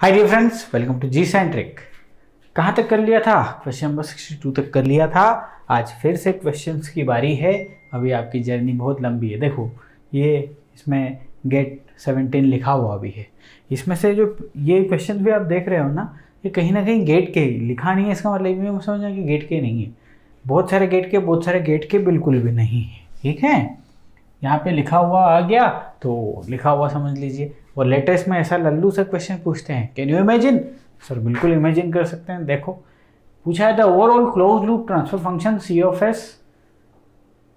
Hi dear friends, welcome to G centric. कहाँ तक कर लिया था? क्वेश्चन नंबर 62 तक कर लिया था। आज फिर से क्वेश्चंस की बारी है। अभी आपकी जर्नी बहुत लंबी है। देखो ये इसमें गेट 17 लिखा हुआ भी है। इसमें से जो ये क्वेश्चन भी आप देख रहे हो ना, ये कहीं ना कहीं गेट के लिखा नहीं है। इसका मतलब ये समझना कि गेट के नहीं है। बहुत सारे गेट के, बहुत सारे गेट के बिल्कुल भी नहीं है। ठीक है, यहाँ पे लिखा हुआ आ गया तो लिखा हुआ समझ लीजिए। और लेटेस्ट में ऐसा लल्लू से क्वेश्चन पूछते हैं, कैन यू इमेजिन? सर बिल्कुल इमेजिन कर सकते हैं। देखो पूछा है, the overall close loop transfer function C of S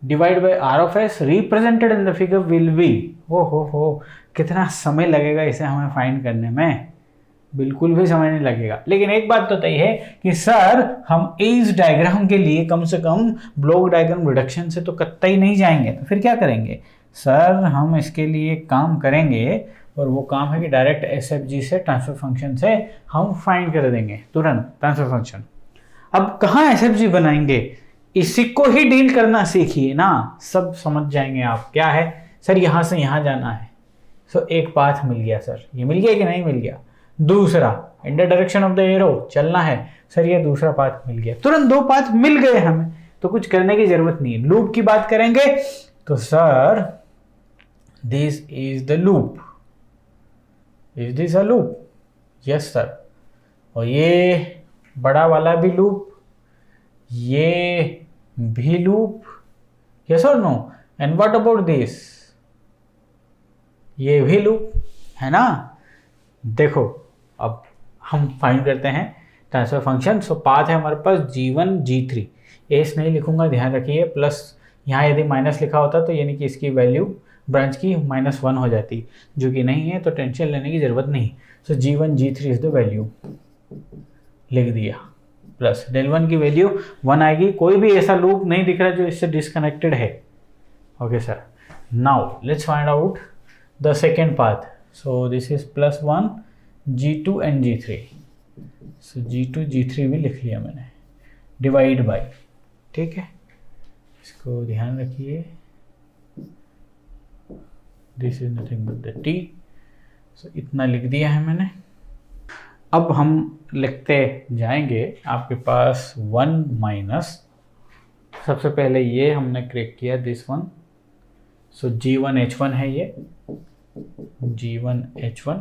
divide by R of S represented in the figure will be. हो कितना समय लगेगा इसे हमें फाइंड करने में? बिल्कुल भी समय नहीं लगेगा। लेकिन एक बात तो तय है कि सर हम इस डायग्राम के लिए कम से कम ब्लॉक डायग्राम रिडक्शन से तो कतई नहीं जाएंगे। तो फिर क्या करेंगे सर? हम इसके लिए काम करेंगे और वो काम है कि डायरेक्ट एसएफजी से ट्रांसफर फंक्शन से हम फाइंड कर देंगे तुरंत ट्रांसफर फंक्शन। अब कहाँ एसएफजी बनाएंगे? इसी को ही डील करना सीखिए ना, सब समझ जाएंगे आप। क्या है सर? यहाँ से यहाँ जाना है। सो एक पाथ मिल गया सर। ये मिल गया कि नहीं मिल गया? दूसरा in the direction of the arrow चलना है सर। ये दूसरा पाथ मिल गया। तुरंत दो पाथ मिल गए हमें, तो कुछ करने की जरूरत नहीं है। लूप की बात करेंगे तो sir this is the loop. Is this a loop? Yes sir. और ये बड़ा वाला भी लूप, ये भी लूप। यस और no? And what about this? ये भी लूप है ना। देखो अब हम फाइंड करते हैं ट्रांसफर फंक्शन। सो पाथ है हमारे पास G1 G3। एस नहीं लिखूंगा, ध्यान रखिए। प्लस यहाँ यदि माइनस लिखा होता तो यानी कि इसकी वैल्यू ब्रांच की -1 हो जाती, जो कि नहीं है, तो टेंशन लेने की जरूरत नहीं। सो G1 G3 is the value, लिख दिया। प्लस del1 की वैल्यू 1 आएगी। कोई भी ऐसा लूप नहीं दिख रहा जो इससे डिस्कनेक्टेड है। Okay sir, now let's find out the second path. So this is +1 G2 and G3। So G2 G3 भी लिख लिया मैंने, डिवाइड बाई। ठीक है, इसको ध्यान रखिए। This is nothing but the T। सो इतना लिख दिया है मैंने। अब हम लिखते जाएंगे। आपके पास 1 माइनस, सबसे पहले ये हमने क्रिएट किया this one. So G1 H1 है ये, G1 H1।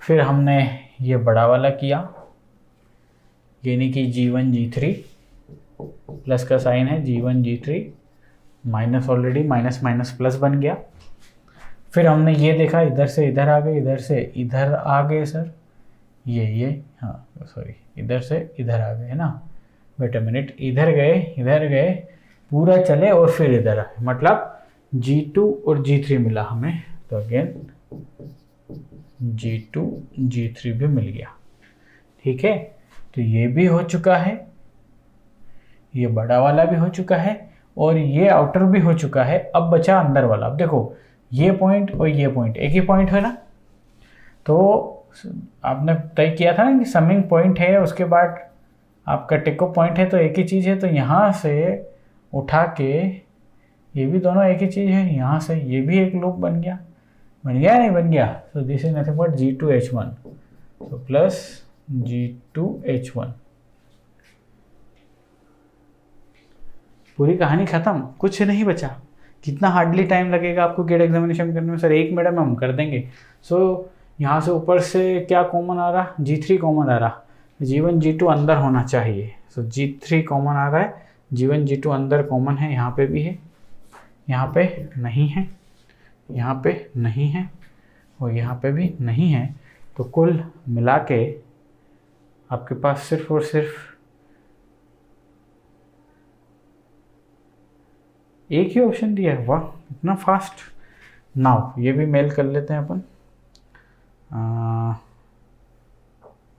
फिर हमने ये बड़ा वाला किया, यानी कि G1 G3। प्लस का साइन है G1 G3, minus already minus minus plus बन गया। फिर हमने ये देखा, इधर से इधर आ गए, इधर से इधर आ गए सर। ये हाँ सॉरी, इधर से इधर आ गए है ना। वेट अ मिनट, इधर गए पूरा चले और फिर इधर आए, मतलब G2 और G3 मिला हमें। तो अगेन G2 G3 भी मिल गया। ठीक है, तो ये भी हो चुका है, ये बड़ा वाला भी हो चुका है और ये आउटर भी हो चुका है। अब बचा अंदर वाला। अब देखो ये पॉइंट और ये पॉइंट एक ही पॉइंट है ना। तो आपने तय किया था ना कि समिंग पॉइंट है, उसके बाद आपका टेक ऑफ पॉइंट है, तो एक ही चीज़ है। तो यहाँ से उठा के ये भी दोनों एक ही चीज़ है। यहाँ से ये भी एक लूप बन गया नहीं बन गया? So this is nothing but G2 H1। तो प्लस G2 H1। पूरी कहानी खत्म, कुछ नहीं बचा। कितना हार्डली टाइम लगेगा आपको गेट एग्जामिनेशन करने में? सर 1 मिनट में हम कर देंगे। सो यहाँ से ऊपर से क्या कॉमन आ रहा? G3 कॉमन आ रहा। G1 G2 अंदर होना चाहिए। सो G3 कॉमन आ रहा है, G1 G2 अंदर कॉमन है। यहाँ पे भी है, यहाँ पे नहीं है, यहाँ पे नहीं है और यहाँ पे भी नहीं है। तो कुल मिला के आपके पास सिर्फ और सिर्फ एक ही ऑप्शन दिया है। वाह, इतना फास्ट। नाउ ये भी मेल कर लेते हैं अपन।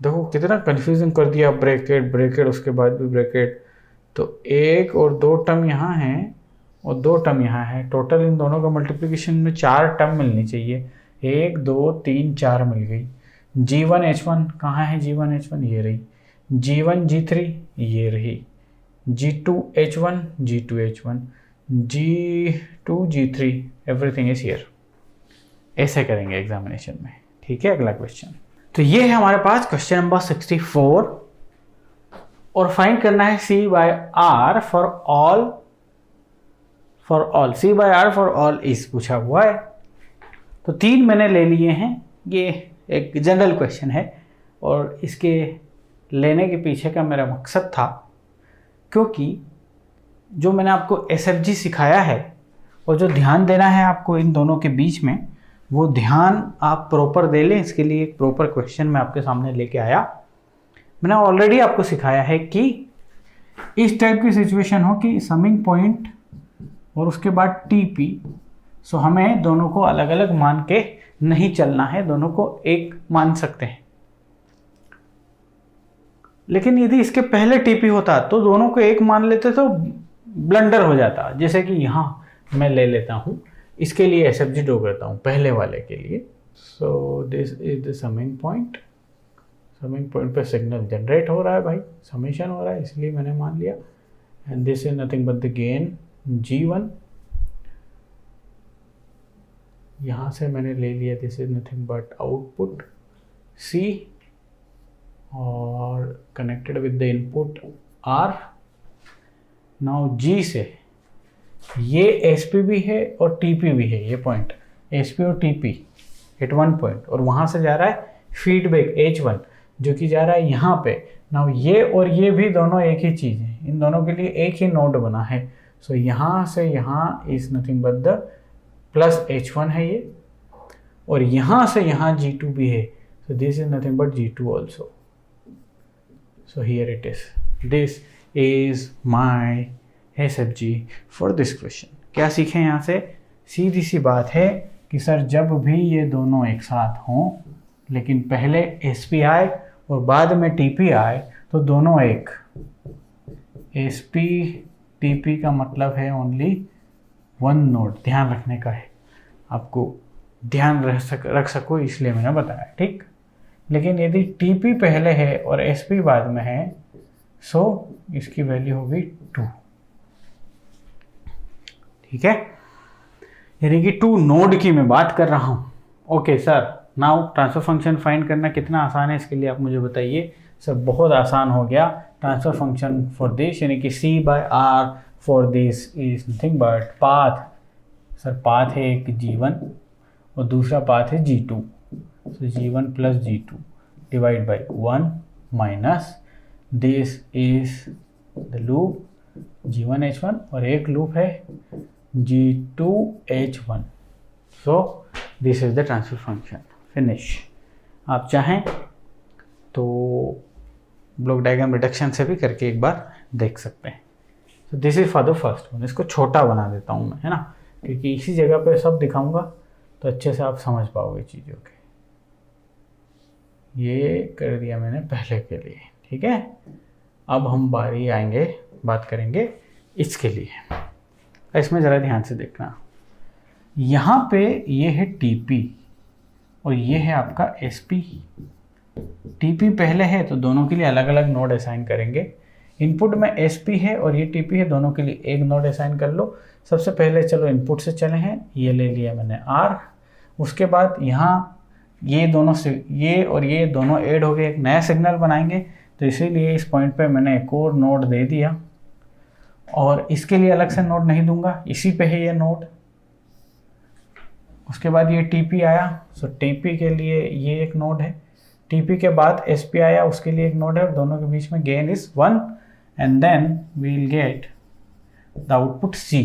देखो कितना कंफ्यूजन कर दिया। ब्रैकेट उसके बाद भी ब्रैकेट। तो 1 और 2 टर्म यहाँ हैं और 2 टर्म यहाँ है। टोटल इन दोनों का मल्टीप्लिकेशन में 4 टर्म मिलनी चाहिए। 1 2 3 4 मिल गई। G1 H1 कहाँ है? G1 H1 ये रही। G1 G3 ये रही। G2 H1 G2 H1 G2 G3 everything is here. ऐसे करेंगे एग्जामिनेशन में। ठीक है, अगला क्वेश्चन। तो ये है हमारे पास क्वेश्चन नंबर 64 और फाइंड करना है C by R for all C by R for all is पूछा हुआ है। तो 3 मैंने ले लिए हैं, ये एक जनरल क्वेश्चन है और इसके लेने के पीछे का मेरा मकसद था क्योंकि जो मैंने आपको SFG सिखाया है और जो ध्यान देना है आपको इन दोनों के बीच में, वो ध्यान आप प्रॉपर दे लें। इसके लिए एक प्रॉपर क्वेश्चन मैं आपके सामने लेके आया। मैंने ऑलरेडी आपको सिखाया है कि इस टाइप की सिचुएशन हो कि समिंग पॉइंट और उसके बाद TP, सो हमें दोनों को अलग अलग मान के नहीं चलना है, दोनों को एक मान सकते हैं। लेकिन यदि इसके पहले TP होता तो दोनों को एक मान लेते तो ब्लंडर हो जाता। जैसे कि यहाँ मैं ले लेता हूँ, इसके लिए SFG ड्रॉ करता हूँ पहले वाले के लिए। So this is the summing point. Summing point पे सिग्नल जनरेट हो रहा है भाई, समेशन हो रहा है, इसलिए मैंने मान लिया। And this is nothing but the gain G1। यहाँ से मैंने ले लिया this is nothing but output C और connected with the input R। Now G से ये SP भी है और TP भी है, ये पॉइंट SP और TP एट वन पॉइंट, और वहाँ से जा रहा है फीडबैक H1 जो कि जा रहा है यहाँ पे। नाउ ये और ये भी दोनों एक ही चीज़ है, इन दोनों के लिए एक ही नोड बना है। सो यहाँ से यहाँ is nothing but the plus H1 है ये, और यहाँ से यहाँ G2 भी है। So this is nothing but G2 also. So here it is, this is my SFG for this question. क्या सीखें यहाँ से? सीधी सी बात है कि सर जब भी ये दोनों एक साथ हों लेकिन पहले SP आए और बाद में TP आए तो दोनों एक। SP TP का मतलब है ओनली वन नोड, ध्यान रखने का है, आपको ध्यान रख सको इसलिए मैंने बताया, ठीक। लेकिन यदि TP पहले है और SP बाद में है, सो इसकी वैल्यू होगी 2, ठीक है। यानी कि 2 नोड की मैं बात कर रहा हूँ। Okay sir, now transfer function find करना कितना आसान है इसके लिए आप मुझे बताइए। सर बहुत आसान हो गया। ट्रांसफर फंक्शन फॉर दिस यानी कि C by R for this is nothing but path. Sir path है एक G1 और दूसरा पाथ है G2। So G1 plus G2 divide by 1 minus this is the loop G1 H1 और एक loop है G2 H1। So this is the transfer function, finish. आप चाहें तो ब्लॉक डायग्राम रिडक्शन से भी करके एक बार देख सकते हैं। तो this is for the first one. इसको छोटा बना देता हूँ मैं, है ना, क्योंकि इसी जगह पे सब दिखाऊंगा तो अच्छे से आप समझ पाओगे चीज़ों के। ये कर दिया मैंने पहले के लिए, ठीक है। अब हम बारी आएंगे, बात करेंगे इसके लिए। इसमें ज़रा ध्यान से देखना, यहाँ पे ये है TP और ये है आपका SP। TP पहले है तो दोनों के लिए अलग अलग नोड असाइन करेंगे। इनपुट में SP है और ये TP है, दोनों के लिए एक नोड असाइन कर लो। सबसे पहले चलो इनपुट से चले हैं, ये ले लिया मैंने R। उसके बाद यहाँ ये दोनों से ये और ये दोनों ऐड हो गए, एक नया सिग्नल बनाएंगे। तो इसीलिए इस पॉइंट पे मैंने एक और नोड दे दिया और इसके लिए अलग से नोड नहीं दूंगा, इसी पे है ये नोड। उसके बाद ये TP आया, सो TP के लिए ये एक नोड है। TP के बाद SP आया, उसके लिए एक नोड है और दोनों के बीच में gain is 1 and then we will get the output C।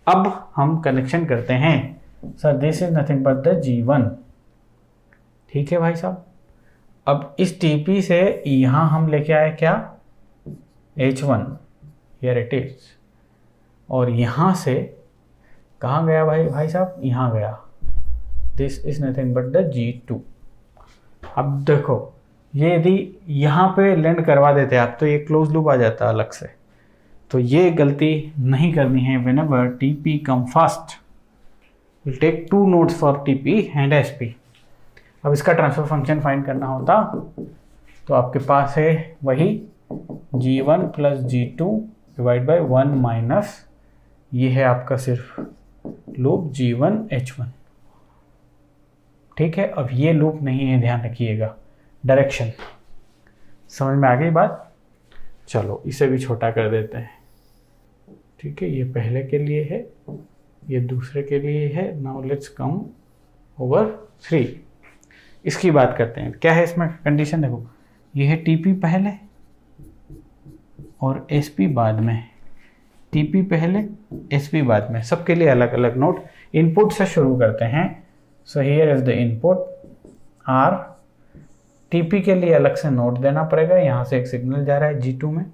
अब हम कनेक्शन करते हैं। Sir this is nothing but the G1, ठीक है भाई साहब। अब इस TP से यहाँ हम लेके आए क्या, H1, हियर इट इज, और यहाँ से कहाँ गया भाई साहब, यहाँ गया। This is nothing but the G2। अब देखो ये यदि यहाँ पे लैंड करवा देते आप तो ये क्लोज लूप आ जाता अलग से, तो ये गलती नहीं करनी है। Whenever TP come first will take 2 nodes for TP and SP। अब इसका ट्रांसफर फंक्शन फाइंड करना होता तो आपके पास है वही G1 plus G2 divide by 1 minus ये है आपका सिर्फ लूप G1 H1, ठीक है, अब ये लूप नहीं है, ध्यान रखिएगा। डायरेक्शन समझ में आ गई बात? चलो इसे भी छोटा कर देते हैं। ठीक है, ये पहले के लिए है, ये दूसरे के लिए है। Now let's come over 3। इसकी बात करते हैं, क्या है इसमें कंडीशन? देखो, ये है टीपी पहले और एसपी बाद में, टीपी पहले एसपी बाद में, सबके लिए अलग अलग नोट। इनपुट से शुरू करते हैं। So here is the input R. TP के लिए अलग से नोट देना पड़ेगा, यहाँ से एक सिग्नल जा रहा है G2 में।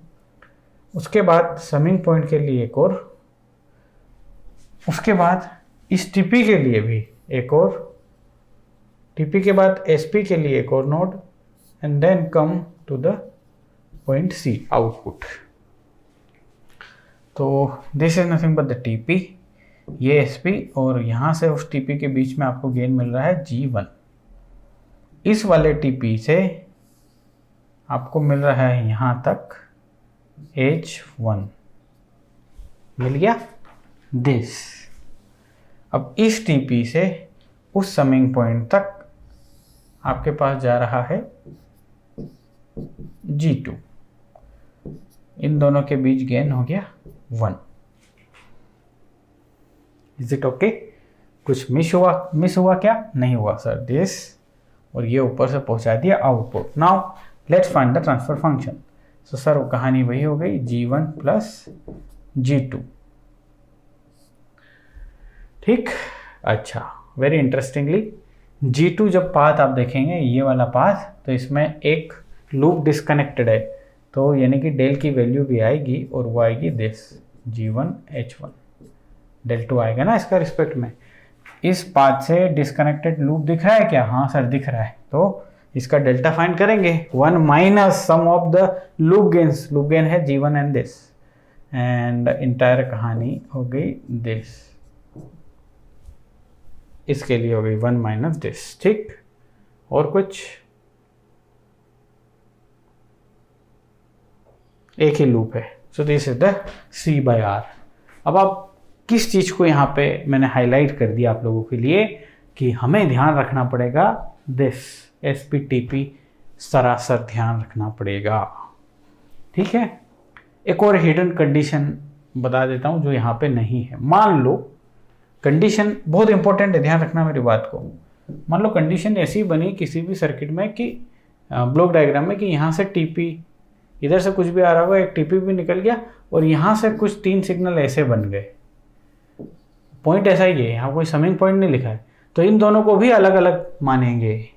उसके बाद समिंग पॉइंट के लिए एक और, उसके बाद इस टीपी के लिए भी एक और, टीपी के बाद एसपी के लिए एक और node, and then come to the point C, output. तो this is nothing but the TP, ये एसपी, और यहाँ से उस टीपी के बीच में आपको गेन मिल रहा है G1। इस वाले टीपी से आपको मिल रहा है यहाँ तक H1, मिल गया दिस। अब इस टीपी से उस समिंग पॉइंट तक आपके पास जा रहा है G2। इन दोनों के बीच गेन हो गया 1। Is it okay? कुछ मिस हुआ क्या? नहीं हुआ सर, दिस, और ये ऊपर से पहुंचा दिया output. Now let's find the transfer function. So sir वो कहानी वही हो गई, G1 प्लस G2। ठीक, अच्छा, वेरी इंटरेस्टिंगली G2 जब पाथ आप देखेंगे, ये वाला पाथ, तो इसमें एक लूप डिस्कनेक्टेड है, तो यानी कि डेल की वैल्यू भी आएगी, और वो आएगी दिस G1 H1। डेल 2 आएगा ना इसका रिस्पेक्ट में। इस पाथ से डिस्कनेक्टेड लूप दिख रहा है क्या? हाँ सर दिख रहा है। तो इसका डेल्टा फाइंड करेंगे, 1 minus sum of the loop gains. Loop gain है G1 and this, and entire कहानी हो गई दिस। इसके लिए हो गई 1 माइनस दिस। ठीक, और कुछ? एक ही लूप है। So this is the C/R। अब आप किस चीज को यहाँ पे मैंने हाईलाइट कर दिया आप लोगों के लिए कि हमें ध्यान रखना पड़ेगा दिस SPTP, सरासर ध्यान रखना पड़ेगा। ठीक है, एक और हिडन कंडीशन बता देता हूँ जो यहाँ पे नहीं है। मान लो कंडीशन बहुत इंपॉर्टेंट है, ध्यान रखना मेरी बात को। मान लो कंडीशन ऐसी बनी किसी भी सर्किट में कि ब्लॉक डायग्राम में, कि यहाँ से टीपी, इधर से कुछ भी आ रहा होगा, एक टीपी भी निकल गया, और यहाँ से कुछ 3 सिग्नल ऐसे बन गए। पॉइंट ऐसा ही है, यहाँ कोई समिंग पॉइंट नहीं लिखा है, तो इन दोनों को भी अलग अलग मानेंगे।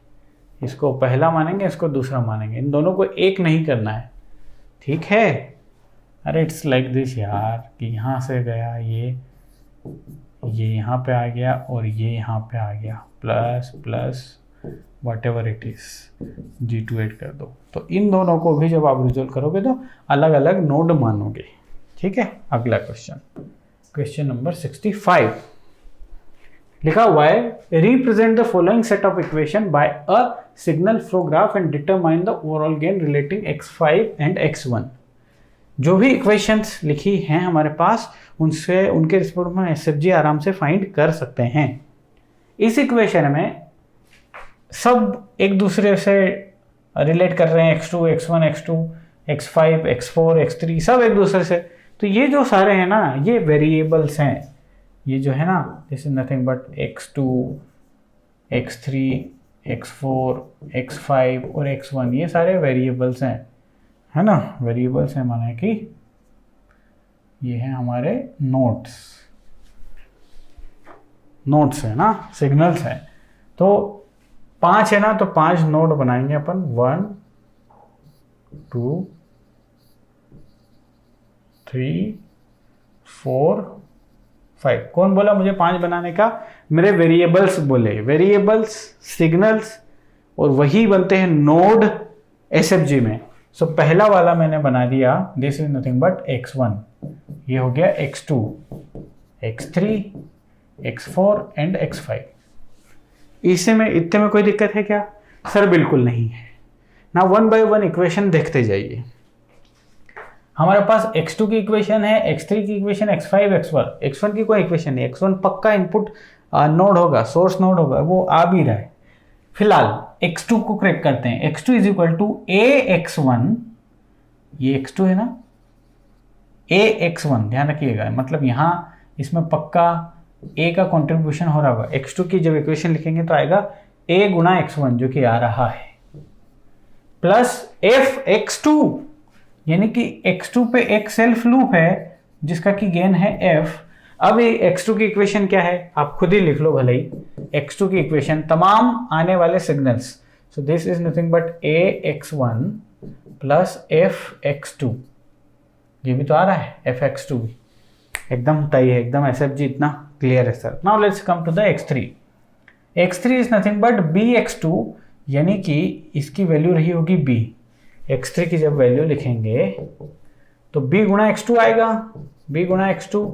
इसको पहला मानेंगे, इसको दूसरा मानेंगे, इन दोनों को एक नहीं करना है। ठीक है, अरे इट्स लाइक दिस यार, कि यहाँ से गया ये यहाँ पे आ गया, और ये यहाँ पे आ गया, plus plus what ever it is, G2 add कर दो। तो इन दोनों को भी जब आप रिजोल्व करोगे तो अलग अलग नोड मानोगे। ठीक है, अगला क्वेश्चन, क्वेश्चन नंबर 65 लिखा हुआ है, represent the following set of equation by a signal flow graph and determine the overall gain relating x5 and x1। जो भी इक्वेशंस लिखी हैं हमारे पास, उनसे उनके रिस्पेक्ट में SFG आराम से फाइंड कर सकते हैं। इस इक्वेशन में सब एक दूसरे से रिलेट कर रहे हैं, x2, x1, x2, x5, x4, x3, सब एक दूसरे से। तो ये जो सारे हैं ना, ये वेरिएबल्स हैं। ये जो है ना, this is nothing but x2, x3, x4, x5 और x1, ये सारे वेरिएबल्स हैं, है ना। वेरिएबल्स हैं माने कि ये हैं हमारे नोड्स है ना, सिग्नल्स हैं। तो 5 है ना, तो 5 नोड बनाएंगे अपन, 1 2 3 4 5। कौन बोला मुझे 5 बनाने का? मेरे वेरिएबल्स बोले, वेरिएबल्स, सिग्नल्स, और वही बनते हैं नोड SFG में। सो पहला वाला मैंने बना दिया, this is nothing but x1, ये हो गया x2, x3, x4 and x5। इतने में कोई दिक्कत है क्या? सर बिल्कुल नहीं है ना। 1 बाय 1 इक्वेशन देखते जाइए। हमारे पास x2 की इक्वेशन है, x3 की इक्वेशन, x5, x1 की कोई इक्वेशन नहीं। x1 पक्का इनपुट नोड होगा, सोर्स नोड होगा, वो आ भी रहा है। फिलहाल x2 को क्रैक करते हैं। x2 is equal to ax1, ये x2 है ना, ax1 ध्यान रखिएगा, मतलब यहाँ इसमें पक्का a का कंट्रीब्यूशन हो रहा होगा। x2 की जब इक्वेशन लिखेंगे तो आएगा a गुना x1 जो कि आ रहा है, प्लस f x2, यानी कि x2 पे एक सेल्फ लूप है जिसका कि गेन है f। अब ये x2 की इक्वेशन क्या है आप खुद ही लिख लो भले ही, x2 की इक्वेशन तमाम आने वाले signals, so this is nothing but ax1 plus fx2, ये भी तो आ रहा है fx2 भी, एकदम तय है, एकदम SFG इतना क्लियर है sir. Now let's come to the x3। x3 is nothing but bx2, यानी कि इसकी वैल्यू रही होगी b। x3 की जब वैल्यू लिखेंगे तो b गुणा x2 आएगा, b गुणा x2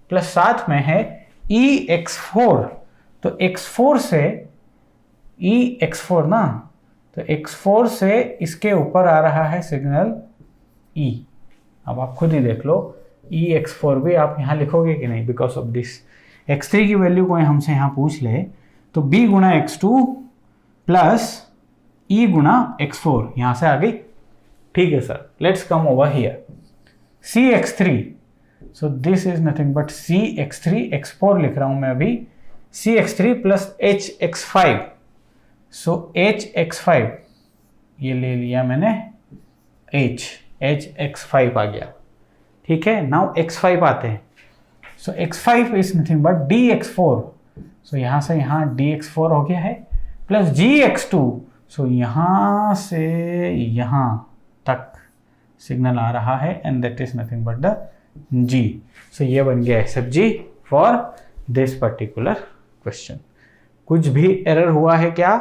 प्लस साथ में है ex4, तो x4 से ex4 ना, तो x4 से इसके ऊपर आ रहा है सिग्नल e। अब आप खुद ही देख लो ex4 भी आप यहाँ लिखोगे कि नहीं, बिकॉज ऑफ दिस x3 की वैल्यू कोई हमसे यहाँ पूछ ले तो b गुणा x2 प्लस e गुणा x4 यहाँ से आ गई, ठीक है sir. Let's come over here cx3, so this is nothing but cx3, x4 लिख रहा हूं मैं अभी, cx3 प्लस hx5, सो hx5 ये ले लिया मैंने, hx5 आ गया, ठीक है। नाउ x5 आते हैं, सो x5 is nothing but dx4, सो यहां से यहां dx4 हो गया है, प्लस gx2, सो यहां से यहां तक सिग्नल आ रहा है and that is nothing but the g, सो ये बन गया SFG for this particular question. कुछ भी एरर हुआ है क्या?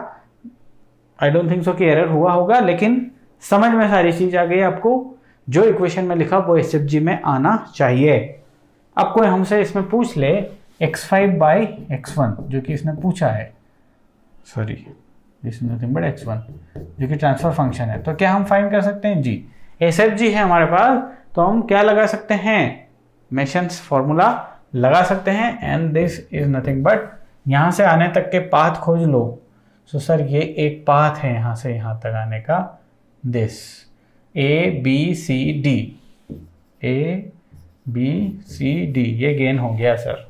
आई डोंट थिंक सो कि एरर हुआ होगा, लेकिन समझ में सारी चीज आ गई आपको, जो इक्वेशन में लिखा वो SFG में आना चाहिए। अब कोई हमसे इसमें पूछ ले x5 बाई x1 जो कि इसने पूछा है, sorry this is nothing but x1 जो कि ट्रांसफर फंक्शन है, तो क्या हम फाइंड कर सकते हैं? जी SFG है हमारे पास, तो हम क्या लगा सकते हैं? मेशन्स फॉर्मूला लगा सकते हैं and this is nothing but यहाँ से आने तक के पाथ खोज लो। सो सर ये एक पाथ है यहाँ से यहाँ तक आने का, दिस ABCD, ABCD ये गेन हो गया सर,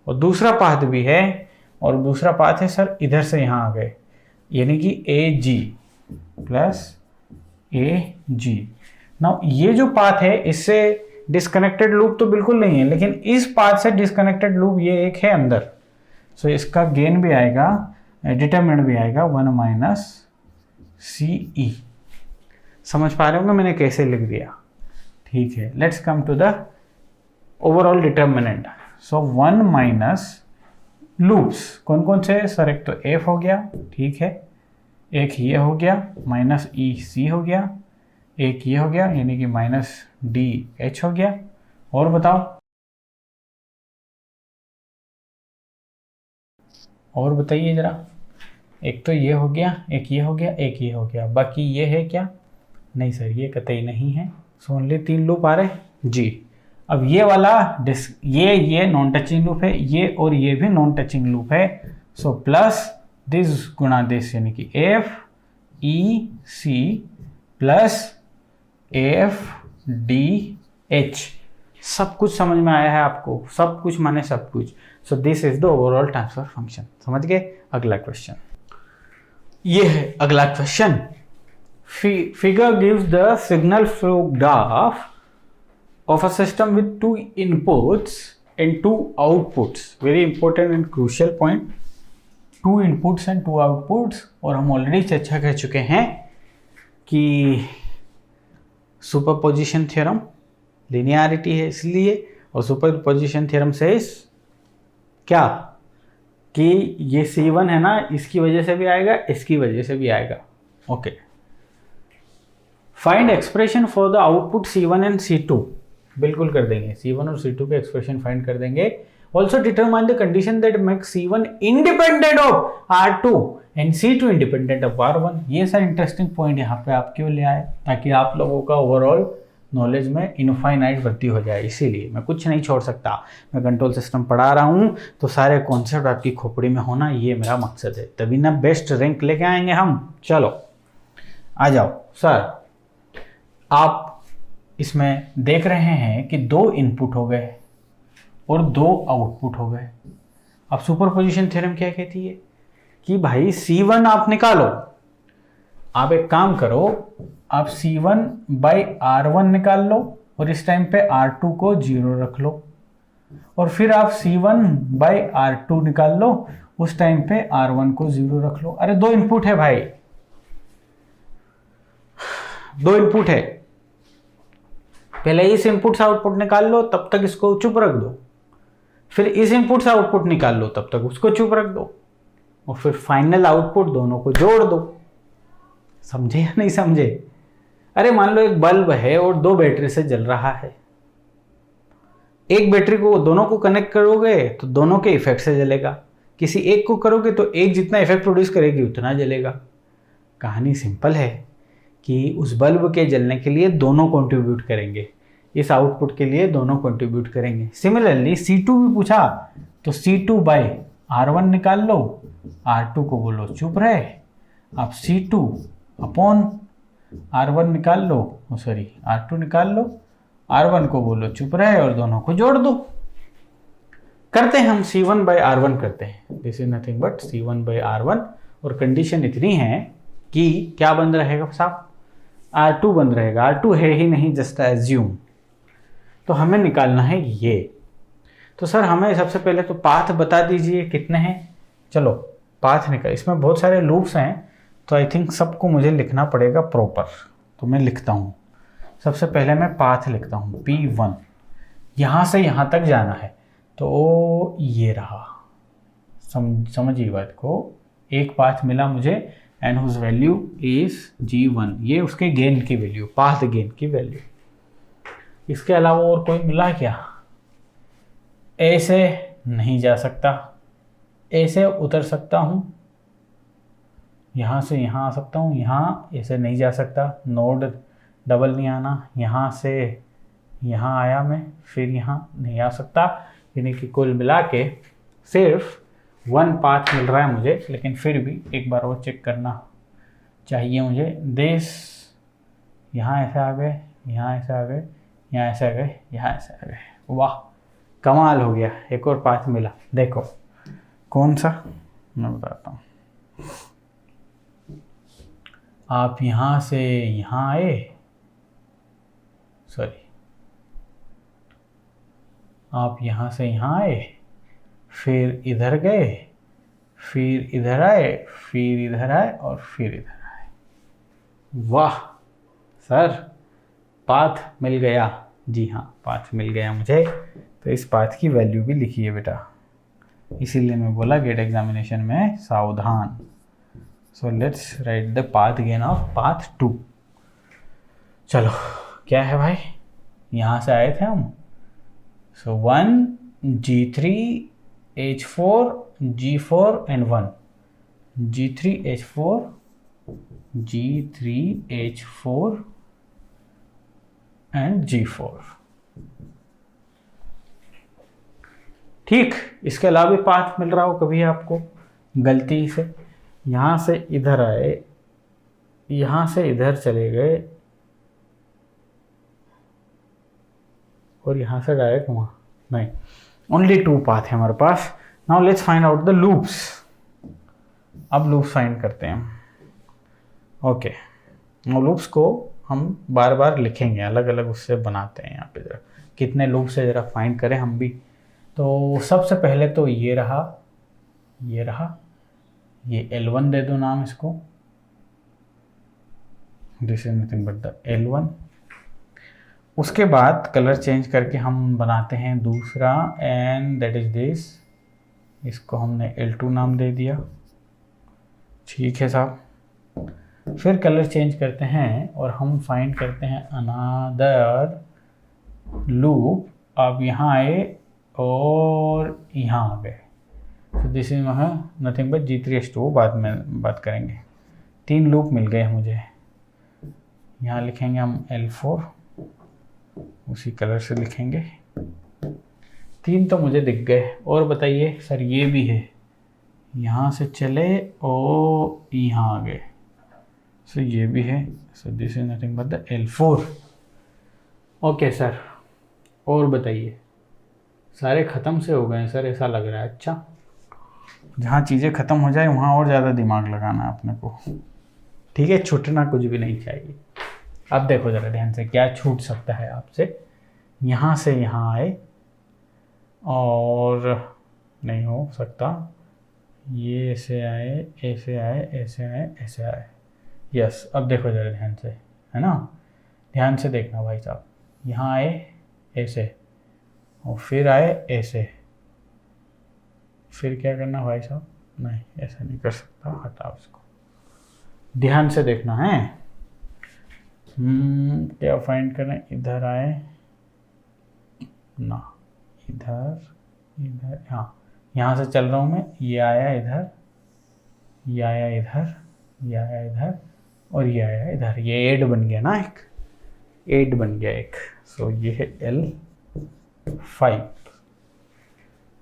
और दूसरा पाथ भी है, और दूसरा पाथ है सर इधर से यहाँ आ गए, यानी कि AG प्लस AG। नाउ ये जो पाथ है इससे डिस्कनेक्टेड लूप तो बिल्कुल नहीं है, लेकिन इस पाथ से डिस्कनेक्टेड लूप ये एक है अंदर, सो इसका गेन भी आएगा, डिटरमिनेंट भी आएगा 1 माइनस CE। समझ पा रहे होंगे मैंने कैसे लिख दिया, ठीक है। Let's come to the overall determinant. So 1 minus loops कौन कौन से सर? एक तो F हो गया, ठीक है, एक ये हो गया माइनस EC हो गया, एक ये हो गया यानी कि माइनस DH हो गया, और बताओ और बताइए जरा। एक तो ये हो गया, एक ये हो गया, एक ये हो गया, बाकी ये है क्या? नहीं सर ये कतई नहीं है। सो ओनली 3 लूप आ रहे जी। अब ये वाला ये नॉन टचिंग लूप है, ये और ये भी नॉन टचिंग लूप है, सो प्लस दिस गुणा दिस यानी कि FEC प्लस FDH। सब कुछ समझ में आया है आपको? सब कुछ माने सब कुछ। So this is the overall transfer function. समझ गए? अगला क्वेश्चन ये है। अगला question, figure gives the signal flow graph of a system with 2 inputs and 2 outputs. Very important and crucial point. 2 inputs and 2 outputs, और हम ऑलरेडी चर्चा कर चुके हैं कि सुपरपोजिशन थ्योरम लिनियरिटी है इसलिए, और सुपरपोजिशन थ्योरम से क्या कि ये C1 है ना, इसकी वजह से भी आएगा, इसकी वजह से भी आएगा। Okay, find expression for the output C1 and C2। बिल्कुल कर देंगे, C1 और C2 के एक्सप्रेशन फाइंड कर देंगे। Also determine the condition that makes C1 independent of R2 and C2 independent of R1। ये सर इंटरेस्टिंग पॉइंट यहाँ पे आप क्यों ले आए? ताकि आप लोगों का ओवरऑल नॉलेज में इनफाइनाइट वृद्धि हो जाए, इसीलिए मैं कुछ नहीं छोड़ सकता। मैं कंट्रोल सिस्टम पढ़ा रहा हूँ तो सारे कॉन्सेप्ट आपकी खोपड़ी में होना, ये मेरा मकसद है, तभी ना बेस्ट रैंक लेके आएंगे हम। चलो आ जाओ सर। आप इसमें देख रहे हैं कि 2 इनपुट हो गए और 2 आउटपुट हो गए। अब सुपरपोजिशन थ्योरम क्या कहती है कि भाई C1 आप निकालो। आप एक काम करो, आप C1 बाई R1 निकाल लो और इस टाइम पे R2 को 0 रख लो, और फिर आप C1 बाई R2 निकाल लो, उस टाइम पे R1 को 0 रख लो। अरे 2 इनपुट है भाई, 2 इनपुट है। पहले इस इनपुट से आउटपुट निकाल लो, तब तक इसको चुप रख दो, फिर इस इनपुट से आउटपुट निकाल लो, तब तक उसको चुप रख दो, और फिर फाइनल आउटपुट दोनों को जोड़ दो। समझे या नहीं समझे? अरे मान लो एक बल्ब है और 2 बैटरी से जल रहा है। एक बैटरी को दोनों को कनेक्ट करोगे तो दोनों के इफेक्ट से जलेगा, किसी एक को करोगे तो एक जितना इफेक्ट प्रोड्यूस करेगी उतना जलेगा। कहानी सिंपल है कि उस बल्ब के जलने के लिए दोनों कंट्रीब्यूट करेंगे, इस आउटपुट के लिए दोनों कंट्रीब्यूट करेंगे। सिमिलरली C2 भी पूछा तो C2 बाई R1 निकाल लो, R2 को बोलो चुप रहे, आप C2 अपॉन R1 निकाल लो, सॉरी R2 निकाल लो, R1 को बोलो चुप रहे और दोनों को जोड़ दो। करते हैं हम C1 बाई R1 करते हैं, this is nothing but C1 by R1, और कंडीशन इतनी है कि क्या बन रहेगा साहब, R2 बन रहेगा। R2 है ही नहीं, जस्ट एज्यूम। तो हमें निकालना है ये। तो सर हमें सबसे पहले तो पाथ बता दीजिए कितने हैं। चलो पाथ निकाल, इसमें बहुत सारे लूप्स हैं तो आई थिंक सबको मुझे लिखना पड़ेगा प्रॉपर, तो मैं लिखता हूँ। सबसे पहले मैं पाथ लिखता हूँ P1, यहाँ से यहाँ तक जाना है, तो ये रहा। समझिए बात को, एक पाथ मिला मुझे and whose value is G1, ये उसके गेन की वैल्यू, पाथ गेन की वैल्यू। इसके अलावा और कोई मिला क्या? ए से नहीं जा सकता, ए से उतर सकता हूँ, यहाँ से यहाँ आ सकता हूँ, यहाँ ऐसे नहीं जा सकता, नोड डबल नहीं आना, यहाँ से यहाँ आया मैं, फिर यहाँ नहीं आ सकता। यानी कि कुल मिला के सिर्फ 1 पाथ मिल रहा है मुझे, लेकिन फिर भी एक बार और चेक करना चाहिए मुझे। देश यहाँ ऐसे आ गए, यहाँ ऐसे आ गए, यहाँ ऐसे आ गए, यहाँ ऐसे आ गए। वाह कमाल हो गया, एक और पाथ मिला। देखो कौन सा, मैं बताता हूँ। आप यहाँ से यहाँ आए, सॉरी आप यहाँ से यहाँ आए, फिर इधर गए, फिर इधर आए, फिर इधर आए और फिर इधर आए। वाह सर पाथ मिल गया। जी हाँ पाथ मिल गया मुझे। तो इस पाथ की वैल्यू भी लिखिए बेटा, इसीलिए मैं बोला गेट एग्जामिनेशन में सावधान। So let's write the path gain of path 2। चलो क्या है भाई, यहाँ से आए थे हम। सो 1 G3 H4 G4 and 1 G3 H4 G3 H4 and G4। ठीक, इसके अलावा भी पाथ मिल रहा हो कभी आपको गलती से, यहाँ से इधर आए, यहाँ से इधर चले गए और यहाँ से डायरेक्ट वहाँ, नहीं, ओनली 2 पाथ है हमारे पास। Now let's find out the loops. अब लूप्स फाइंड करते हैं। ओके, लूप्स को हम बार बार लिखेंगे, अलग अलग उससे बनाते हैं। यहाँ पे जरा कितने लूप्स है जरा फाइंड करें हम भी। तो सबसे पहले तो ये रहा, ये रहा, ये L1 दे दो नाम इसको, this is nothing but the L1। उसके बाद कलर चेंज करके हम बनाते हैं दूसरा, एंड दैट इज दिस, इसको हमने L2 नाम दे दिया। ठीक है साहब। फिर कलर चेंज करते हैं और हम फाइंड करते हैं अनदर लूप। अब यहाँ आए और यहाँ आ गए, तो this is nothing but G3H2, बाद में बात करेंगे। 3 लूप मिल गए मुझे। यहाँ लिखेंगे हम L4, उसी कलर से लिखेंगे। 3 तो मुझे दिख गए। और बताइए सर, ये भी है, यहाँ से चले और यहाँ आ गए, सो ये भी है। So this is nothing but the L4। Okay sir, और बताइए। सारे ख़त्म से हो गए सर, ऐसा लग रहा है। अच्छा, जहाँ चीज़ें ख़त्म हो जाए वहाँ और ज़्यादा दिमाग लगाना है अपने को। ठीक है, छूटना कुछ भी नहीं चाहिए। अब देखो ज़रा ध्यान से, क्या छूट सकता है आपसे। यहाँ से यहाँ आए और नहीं हो सकता, ये ऐसे आए, ऐसे आए, ऐसे आए, ऐसे आए। यस, अब देखो ज़रा ध्यान से, है ना, ध्यान से देखना भाई साहब। यहाँ आए ऐसे और फिर आए ऐसे, फिर क्या करना भाई साहब? नहीं, ऐसा नहीं कर सकता, हटाओ इसको। ध्यान से देखना है। क्या फाइंड करें? इधर आए ना, इधर, इधर, हाँ, यहाँ से चल रहा हूँ मैं, ये आया इधर, ये आया इधर, ये आया इधर, और ये आया इधर। ये एड बन गया ना, एक एड बन गया एक। सो ये है L5।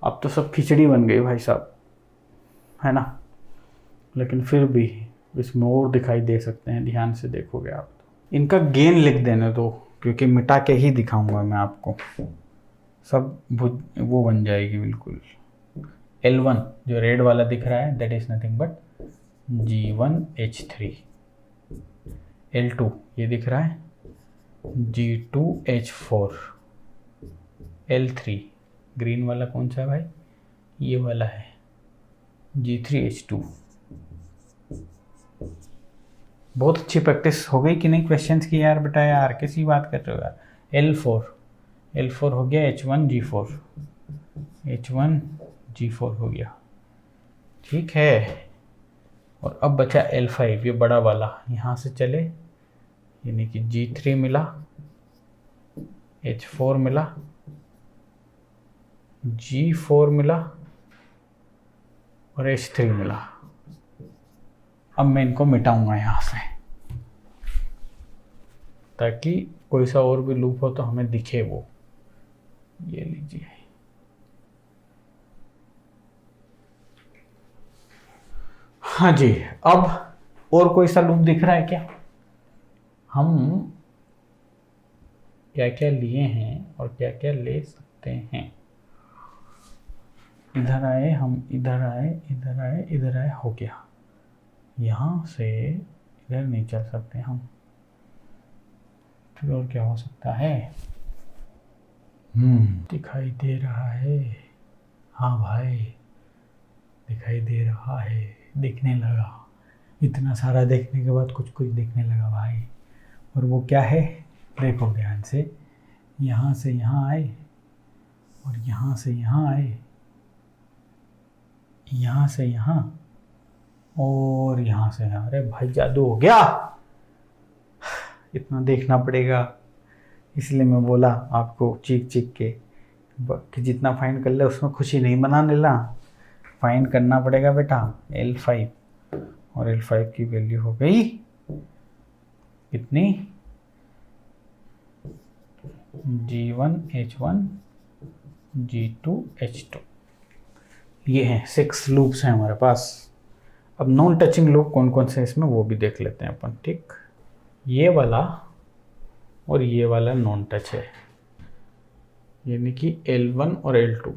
अब तो सब खिचड़ी बन गई भाई साहब, है ना, लेकिन फिर भी इसमें और दिखाई दे सकते हैं, ध्यान से देखोगे आप तो। इनका गेन लिख देने दो, क्योंकि मिटा के ही दिखाऊंगा मैं आपको, सब वो बन जाएगी बिल्कुल। L1 जो रेड वाला दिख रहा है, that is nothing but G1H3। L2 ये दिख रहा है G2H4। L3 ग्रीन वाला कौन सा है भाई? ये वाला है G3H2। बहुत अच्छी प्रैक्टिस हो गई कि नहीं क्वेश्चंस की यार बेटा, यार किसी बात कर रहे हो यार। L4 हो गया H1G4, H1G4 हो गया, ठीक है। और अब बचा L5, ये बड़ा वाला, यहाँ से चले, यानी कि G3 मिला, H4 मिला, G4 मिला और H3 मिला। अब मैं इनको मिटाऊंगा यहाँ से, ताकि कोई सा और भी लूप हो तो हमें दिखे वो। ये लीजिए, हाँ जी। अब और कोई सा लूप दिख रहा है क्या? हम क्या क्या लिए हैं और क्या क्या ले सकते हैं। इधर आए हम, इधर आए, इधर आए, इधर आए, हो गया। यहाँ से इधर नहीं चल सकते हम, फिर और क्या हो सकता है? दिखाई दे रहा है, हाँ भाई दिखाई दे रहा है, दिखने लगा। इतना सारा देखने के बाद कुछ कुछ दिखने लगा भाई। और वो क्या है? देखो ध्यान से, यहाँ से यहाँ आए और यहाँ से यहाँ आए, यहाँ से यहाँ और यहाँ से यहाँ। अरे भाई जादू हो गया। इतना देखना पड़ेगा, इसलिए मैं बोला आपको चीख चीख के कि जितना फाइंड कर ले उसमें खुशी नहीं मना लेना, फाइंड करना पड़ेगा बेटा। L5 और L5 की वैल्यू हो गई कितनी? G1H1 G2H2। ये हैं 6 लूप्स हैं हमारे पास। अब नॉन टचिंग लूप कौन कौन से इसमें वो भी देख लेते हैं अपन, ठीक। ये वाला और ये वाला नॉन टच है, यानी कि L1 और L2,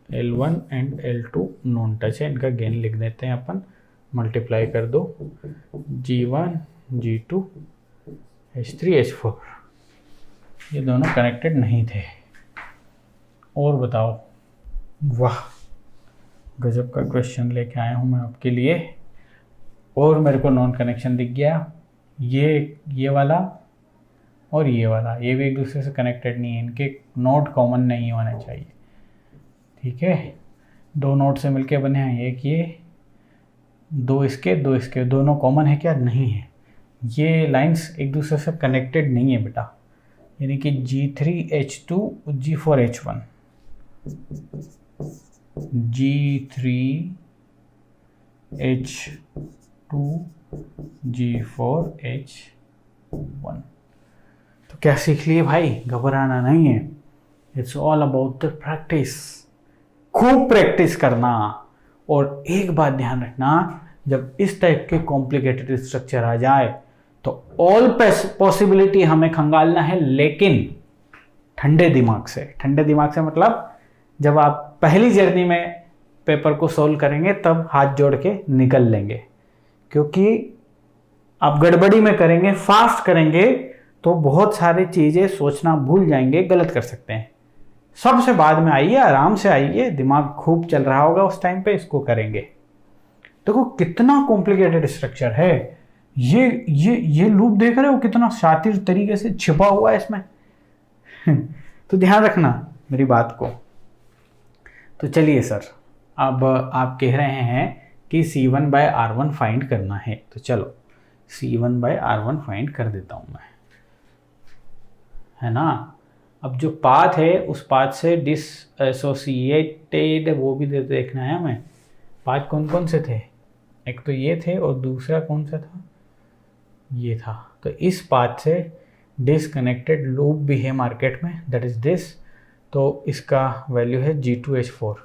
L1 and L2 non touch है। इनका गेन लिख देते हैं अपन, मल्टीप्लाई कर दो, G1 G2 H3 H4। ये दोनों कनेक्टेड नहीं थे। और बताओ, वाह गजब का क्वेश्चन लेके आया हूँ मैं आपके लिए। और मेरे को नॉन कनेक्शन दिख गया, ये वाला और ये वाला, ये भी एक दूसरे से कनेक्टेड नहीं है, इनके नोड कॉमन नहीं होने चाहिए, ठीक है। 2 नोड से मिलके बने हैं, एक ये, 2 इसके, 2 इसके, दोनों कॉमन है क्या? नहीं है। ये लाइंस एक दूसरे से कनेक्टेड नहीं है बेटा, यानी कि G3H2 G4H1, G3H2 G4H1, तो क्या सीख लिए भाई, घबराना नहीं है, it's all about the practice, खूब प्रैक्टिस करना। और एक बात ध्यान रखना, जब इस टाइप के कॉम्प्लिकेटेड स्ट्रक्चर आ जाए तो ऑल पॉसिबिलिटी हमें खंगालना है, लेकिन ठंडे दिमाग से। ठंडे दिमाग से मतलब जब आप पहली जर्नी में पेपर को सोल्व करेंगे तब हाथ जोड़ के निकल लेंगे, क्योंकि आप गड़बड़ी में करेंगे, फास्ट करेंगे तो बहुत सारी चीज़ें सोचना भूल जाएंगे, गलत कर सकते हैं। सबसे बाद में आइए, आराम से आइए, दिमाग खूब चल रहा होगा उस टाइम पे, इसको करेंगे। देखो कितना कॉम्प्लिकेटेड स्ट्रक्चर है ये लूप देख रहे हो, कितना शातिर तरीके से छिपा हुआ है इसमें। तो ध्यान रखना मेरी बात को। तो चलिए सर, अब आप कह रहे हैं कि C1/R1 फाइंड करना है, तो चलो C1/R1 फाइंड कर देता हूं मैं, है ना। अब जो पाथ है उस पाथ से डिसएसोसिएटेड वो भी देखना है हमें। पाथ कौन कौन से थे, एक तो ये थे और दूसरा कौन सा था, ये था। तो इस पाथ से डिसकनेक्टेड लूप भी है मार्केट में, दैट इज दिस। तो इसका वैल्यू है G2H4।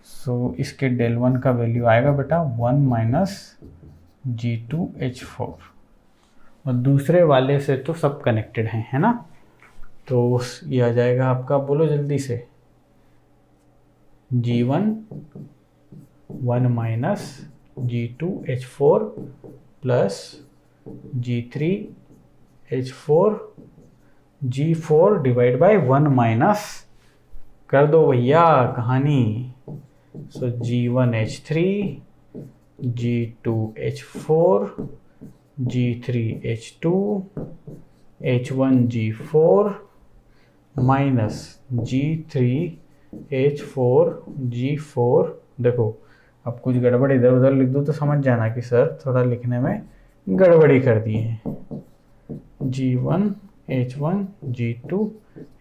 सो इसके del1 का वैल्यू आएगा बेटा 1 - G2H4। और दूसरे वाले से तो सब कनेक्टेड हैं, है ना। तो ये आ जाएगा आपका, बोलो जल्दी से, G1 1 - G2H4 plus G3H4 G4 divide by 1 minus कर दो भैया कहानी। सो G1H3 G2H4 G3H2 H1G4 minus G3H4 G4। देखो अब कुछ गड़बड़ इधर उधर लिख दो तो समझ जाना कि सर थोड़ा लिखने में गड़बड़ी कर दी है। G1 H1 G2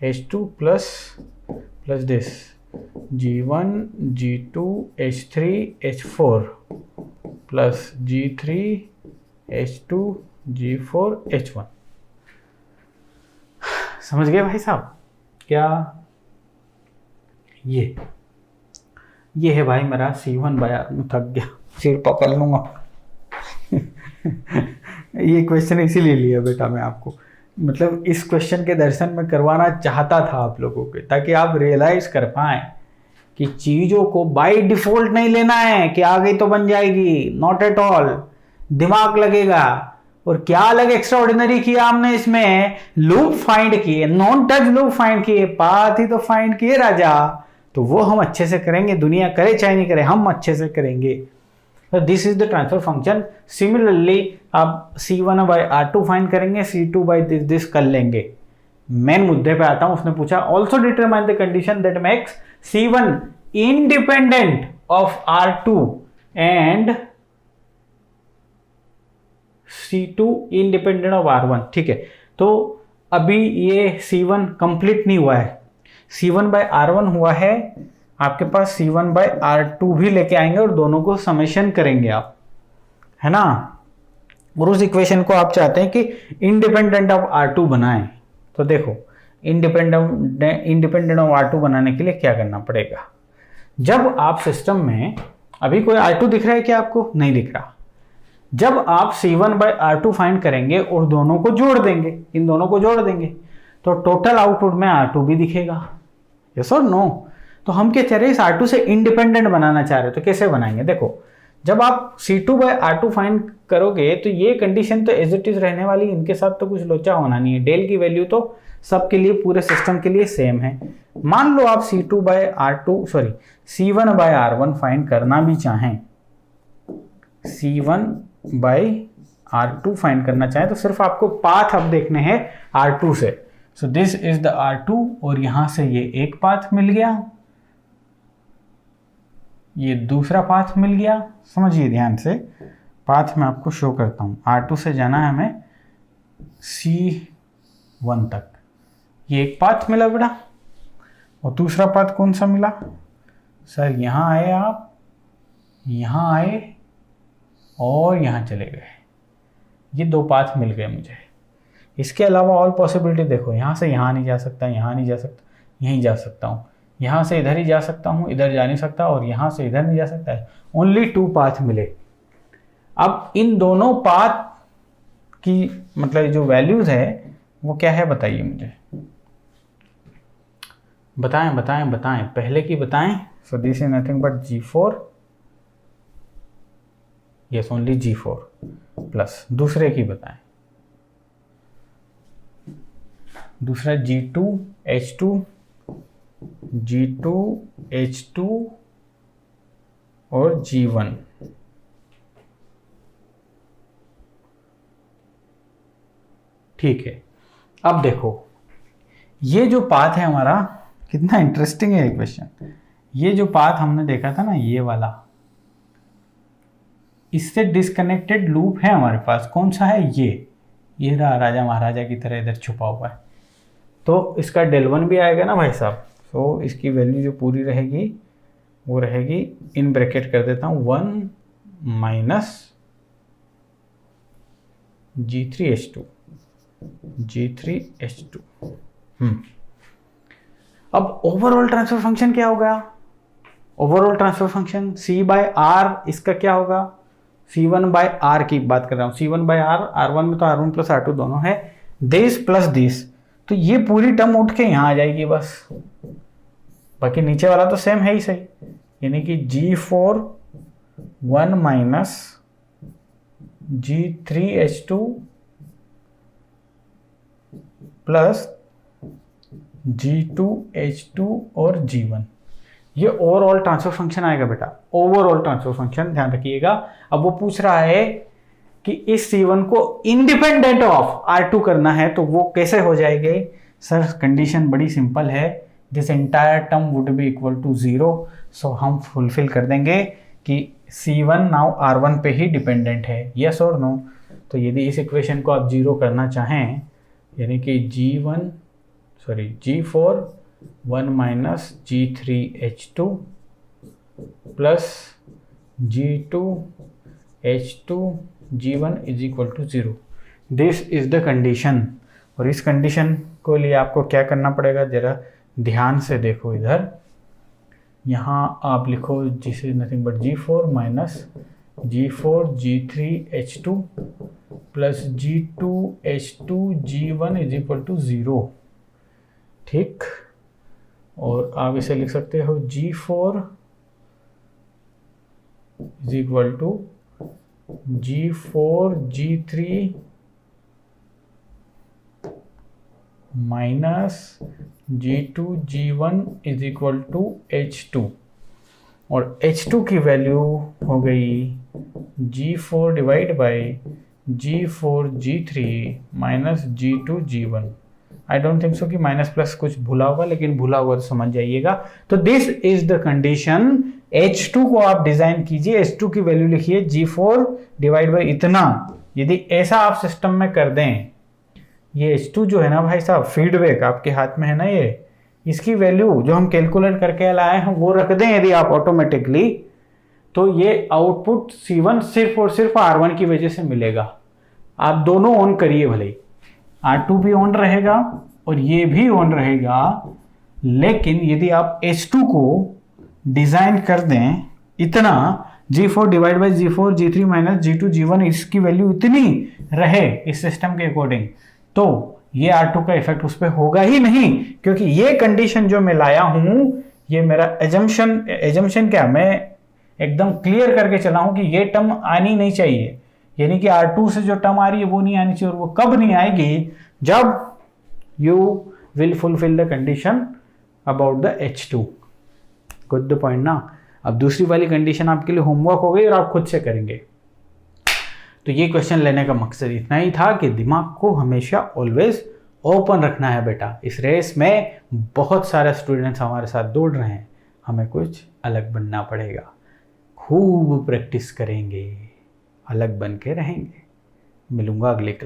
H2 plus this G1 G2 H3 H4 plus G3 H2 G4 H1। समझ गए भाई साहब क्या? ये है भाई मेरा C1/R1। थक गया, सिर पकड़ लूंगा। ये क्वेश्चन इसीलिए लिया बेटा मैं आपको, मतलब इस क्वेश्चन के दर्शन में करवाना चाहता था आप लोगों के, ताकि आप रियलाइज कर पाएं कि चीज़ों को बाय डिफॉल्ट नहीं लेना है कि आ गई तो बन जाएगी, नॉट एट ऑल। दिमाग लगेगा। और क्या अलग एक्स्ट्राऑर्डिनरी किया हमने इसमें, लूप फाइंड किए, नॉन टच लूप फाइंड किए, पाथ ही तो फाइंड किए राजा। तो वो हम अच्छे से करेंगे, दुनिया करे चाहे नहीं करे, हम अच्छे से करेंगे। तो this is the transfer function. Similarly आप C1/R2 फाइंड करेंगे, C2/दिस कर लेंगे। मेन मुद्दे पे आता हूं, उसने पूछा also determine the condition that makes C1 independent of R2 and C2 independent of R1। ठीक है, तो अभी ये C1 कंप्लीट नहीं हुआ है, C1/R1 हुआ है, आपके पास C1/R2 भी लेके आएंगे और दोनों को समेशन करेंगे आप, है ना। और उस इक्वेशन को आप चाहते हैं कि इंडिपेंडेंट ऑफ R2 बनाएं। तो देखो इंडिपेंडेंट ऑफ R2 बनाने के लिए क्या करना पड़ेगा। जब आप सिस्टम में, अभी कोई R2 दिख रहा है क्या आपको? नहीं दिख रहा। जब आप C1/R2 फाइंड करेंगे और दोनों को जोड़ देंगे, इन दोनों को जोड़ देंगे, तो टोटल आउटपुट में R2 भी दिखेगा। यस और नो? तो हम क्या चाह रहे हैं, इस R2 से इंडिपेंडेंट बनाना चाह रहे हो, तो कैसे बनाएंगे? देखो जब आप C2/R2 फाइंड करोगे तो ये कंडीशन तो एज इट इज रहने वाली, इनके साथ तो कुछ लोचा होना नहीं है। डेल की वैल्यू तो सबके लिए, पूरे सिस्टम के लिए सेम है। मान लो आप C1/R1 फाइंड करना भी चाहें, C1/R2 फाइंड करना चाहें, तो सिर्फ आपको पाथ अब देखने हैं R2 से। So this is the R2 और यहां से ये एक पाथ मिल गया, ये दूसरा पाथ मिल गया। समझिए ध्यान से, पाथ मैं आपको शो करता हूं। R2 से जाना है हमें C1 तक, ये एक पाथ मिला बेटा। और दूसरा पाथ कौन सा मिला सर? यहां आए आप, यहां आए और यहां चले गए, ये दो पाथ मिल गए मुझे। इसके अलावा ऑल पॉसिबिलिटी देखो, यहाँ से यहाँ नहीं जा सकता, यहाँ नहीं जा सकता, यहीं जा सकता हूँ, यहाँ से इधर ही जा सकता हूँ, इधर जा नहीं सकता, और यहाँ से इधर नहीं जा सकता है। ओनली 2 पाथ मिले। अब इन दोनों पाथ की मतलब जो वैल्यूज है वो क्या है बताइए मुझे, बताएं बताएं बताएं, पहले की बताएं। So this is nothing but G4, yes only G4 plus दूसरे की बताएं, दूसरा G2H2, G2H2 और G1। ठीक है, अब देखो ये जो पाथ है हमारा, कितना इंटरेस्टिंग है क्वेश्चन। ये जो पाथ हमने देखा था ना, ये वाला, इससे डिस्कनेक्टेड लूप है हमारे पास। कौन सा है? ये रहा राजा महाराजा की तरह इधर छुपा हुआ है। तो इसका del1 भी आएगा ना भाई साहब। तो इसकी वैल्यू जो पूरी रहेगी वो रहेगी, इन ब्रैकेट कर देता हूँ, 1 माइनस G3H2। अब ओवरऑल ट्रांसफर फंक्शन क्या होगा? ओवरऑल ट्रांसफर फंक्शन C/R, इसका क्या होगा? C1/R की बात कर रहा हूँ, C1/R, R1 में तो R1 प्लस R2 दोनों है, दिस प्लस दिस, तो ये पूरी टर्म उठ के यहाँ आ जाएगी बस। बाकी नीचे वाला तो सेम है ही सही, यानी कि G4 1 minus G3H2 plus G2H2 और G1, ये ओवरऑल ट्रांसफर फंक्शन आएगा बेटा, ओवरऑल ट्रांसफर फंक्शन, ध्यान रखिएगा। अब वो पूछ रहा है कि इस C1 को इंडिपेंडेंट ऑफ R2 करना है, तो वो कैसे हो जाएंगे? सर कंडीशन बड़ी सिंपल है, this entire term would be equal to 0। So हम फुलफिल कर देंगे कि C1 नाउ R1 पे ही डिपेंडेंट है, यस और नो। तो यदि इस इक्वेशन को आप 0 करना चाहें, यानी कि G4 1 minus G3H2 plus G2H2 G1 is equal to 0, this is the condition. और इस कंडीशन को लिए आपको क्या करना पड़ेगा, जरा ध्यान से देखो इधर, यहाँ आप लिखो this is nothing but G4 minus G4 G3H2 plus G2H2 G1 is equal to 0, ठीक। और आप इसे लिख सकते हो G4 is equal to G4 G3 minus G2 G1 is equal to H2, और H2 की वैल्यू हो गई G4 divide by G4 G3 minus G2 G1। I don't think so कि माइनस प्लस कुछ भूला होगा, लेकिन भूला होगा तो समझ जाइएगा। तो this is the condition. H2 को आप डिजाइन कीजिए, H2 की वैल्यू लिखिए G4 डिवाइड बाई इतना। यदि ऐसा आप सिस्टम में कर दें, ये H2 जो है ना भाई साहब, फीडबैक आपके हाथ में है ना, ये इसकी वैल्यू जो हम कैलकुलेट करके लाए हैं वो रख दें यदि आप ऑटोमेटिकली, तो ये आउटपुट C1 सिर्फ और सिर्फ R1 की वजह से मिलेगा। आप दोनों ऑन करिए, भले R2 भी ऑन रहेगा और ये भी ऑन रहेगा, लेकिन यदि आप H2 को डिजाइन कर दें इतना, G4 divide by G4 G3 minus G2 G1, इसकी वैल्यू इतनी रहे इस सिस्टम के अकॉर्डिंग, तो ये R2 का इफेक्ट उस पर होगा ही नहीं, क्योंकि ये कंडीशन जो मैं लाया हूं, ये मेरा एजम्पशन क्या, मैं एकदम क्लियर करके चला हूं कि ये टर्म आनी नहीं चाहिए, यानी कि R2 से जो टर्म आ रही है वो नहीं आनी चाहिए। और वो कब नहीं आएगी? जब you will fulfil the condition about the H2। Good the point ना। अब दूसरी वाली कंडीशन आपके लिए होमवर्क हो गई और आप खुद से करेंगे। तो ये क्वेश्चन लेने का मकसद इतना ही था कि दिमाग को हमेशा ऑलवेज ओपन रखना है बेटा। इस रेस में बहुत सारे स्टूडेंट्स हमारे साथ दौड़ रहे हैं, हमें कुछ अलग बनना पड़ेगा। खूब प्रैक्टिस करेंगे, अलग बन के रहेंगे। मिलूंगा अगले क्लास।